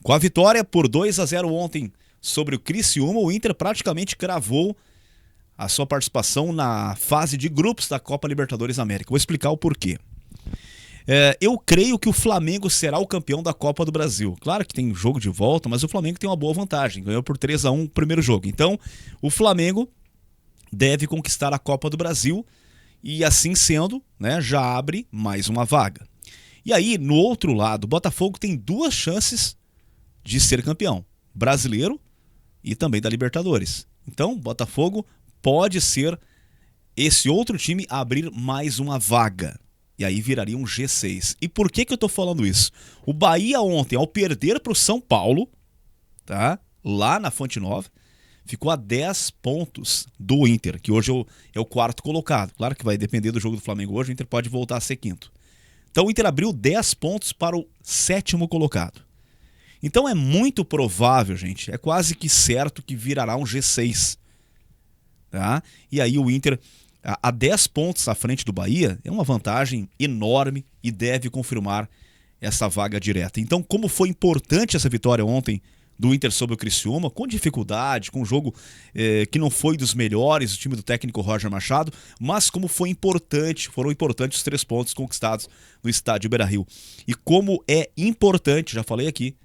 Com a vitória por 2-0 ontem sobre o Criciúma, o Inter praticamente cravou a sua participação na fase de grupos da Copa Libertadores América. Vou explicar o porquê. Eu creio que o Flamengo será o campeão da Copa do Brasil. Claro que tem jogo de volta, mas o Flamengo tem uma boa vantagem. Ganhou por 3-1 o primeiro jogo. Então, o Flamengo deve conquistar a Copa do Brasil e, assim sendo, né, já abre mais uma vaga. E aí, no outro lado, o Botafogo tem duas chances de ser campeão. Brasileiro e também da Libertadores. Então, o Botafogo pode ser esse outro time a abrir mais uma vaga. E aí viraria um G6. E por que eu tô falando isso? O Bahia ontem, ao perder para o São Paulo, tá? Lá na Fonte Nova, ficou a 10 pontos do Inter, que hoje é o quarto colocado. Claro que vai depender do jogo do Flamengo hoje, o Inter pode voltar a ser quinto. Então o Inter abriu 10 pontos para o sétimo colocado. Então é muito provável, gente, é quase que certo que virará um G6. Tá? E aí o Inter, a 10 pontos à frente do Bahia, é uma vantagem enorme e deve confirmar essa vaga direta. Então, como foi importante essa vitória ontem do Inter sobre o Criciúma, com dificuldade, com um jogo que não foi dos melhores, o time do técnico Roger Machado, mas como foi importante, foram importantes os 3 pontos conquistados no estádio Beira-Rio. E como é importante, já falei aqui,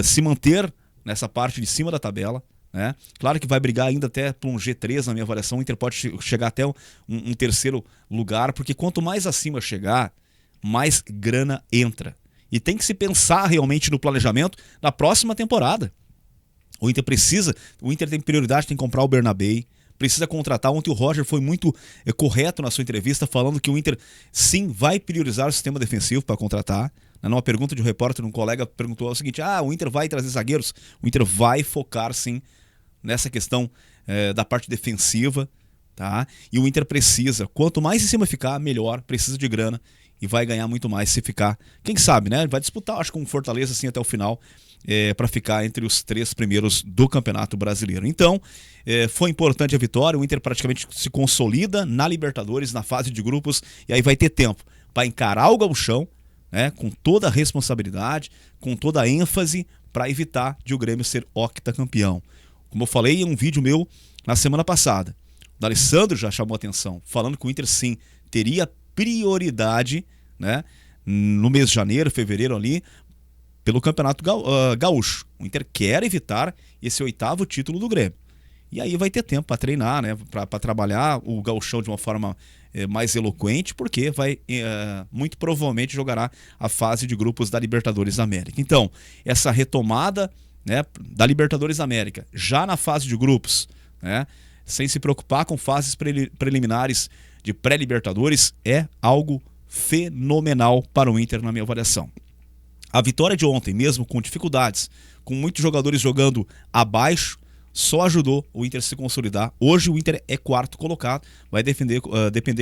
se manter nessa parte de cima da tabela, né? Claro que vai brigar ainda até por um G3 na minha avaliação, o Inter pode chegar até um terceiro lugar, porque quanto mais acima chegar, mais grana entra. E tem que se pensar realmente no planejamento na próxima temporada. O Inter tem prioridade, tem que comprar o Bernabéu, precisa contratar. Ontem o Roger foi muito correto na sua entrevista, falando que o Inter sim vai priorizar o sistema defensivo para contratar. Numa pergunta de um repórter, um colega perguntou o seguinte: o Inter vai trazer zagueiros? O Inter vai focar sim nessa questão da parte defensiva, tá? E o Inter precisa, quanto mais em cima ficar, melhor, precisa de grana e vai ganhar muito mais se ficar, quem sabe, né? Vai disputar, acho que com Fortaleza assim até o final, para ficar entre os 3 primeiros do Campeonato Brasileiro. Então, foi importante a vitória, o Inter praticamente se consolida na Libertadores, na fase de grupos, e aí vai ter tempo para encarar o Gauchão, né, com toda a responsabilidade, com toda a ênfase, para evitar de o Grêmio ser octacampeão. Como eu falei em um vídeo meu na semana passada, o D'Alessandro já chamou atenção, falando que o Inter sim teria prioridade, né, no mês de janeiro, fevereiro ali, pelo Campeonato Gaúcho. O Inter quer evitar esse 8º título do Grêmio. E aí vai ter tempo para treinar, né, para trabalhar o Gauchão de uma forma mais eloquente, porque muito provavelmente jogará a fase de grupos da Libertadores América. Então, essa retomada, né, da Libertadores América, já na fase de grupos, né, sem se preocupar com fases preliminares de pré-Libertadores, é algo fenomenal para o Inter, na minha avaliação. A vitória de ontem, mesmo com dificuldades, com muitos jogadores jogando abaixo, só ajudou o Inter a se consolidar. Hoje o Inter é 4º colocado, vai depender,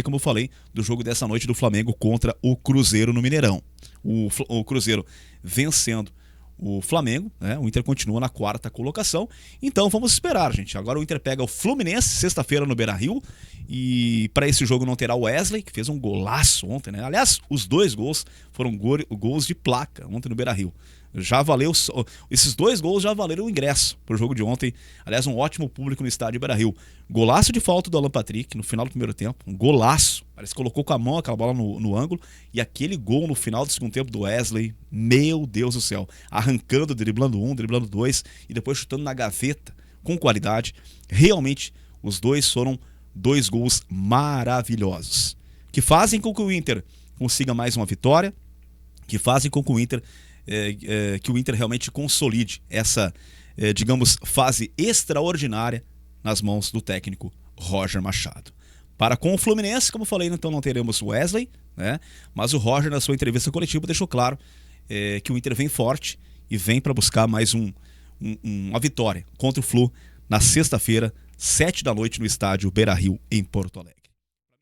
como eu falei, do jogo dessa noite do Flamengo contra o Cruzeiro no Mineirão. O Cruzeiro vencendo o Flamengo, né? O Inter continua na 4ª colocação. Então vamos esperar, gente. Agora o Inter pega o Fluminense sexta-feira no Beira-Rio, e para esse jogo não terá o Wesley, que fez um golaço ontem, né? Aliás, os 2 gols foram gols de placa ontem no Beira-Rio. Já valeu, esses 2 gols já valeram o ingresso pro jogo de ontem. Aliás, um ótimo público no estádio Beira-Rio. Golaço de falta do Alan Patrick no final do primeiro tempo, um golaço. Parece que colocou com a mão aquela bola no ângulo, e aquele gol no final do segundo tempo do Wesley, meu Deus do céu, arrancando, driblando um, driblando 2 e depois chutando na gaveta com qualidade. Realmente, os 2 foram 2 gols maravilhosos, que fazem com que o Inter consiga mais uma vitória, que fazem com que o Inter realmente consolide essa, digamos, fase extraordinária nas mãos do técnico Roger Machado. Para com o Fluminense, como eu falei, então não teremos o Wesley, né? Mas o Roger, na sua entrevista coletiva, deixou claro que o Inter vem forte e vem para buscar mais uma vitória contra o Flu na sexta-feira, 7 da noite, no estádio Beira-Rio, em Porto Alegre.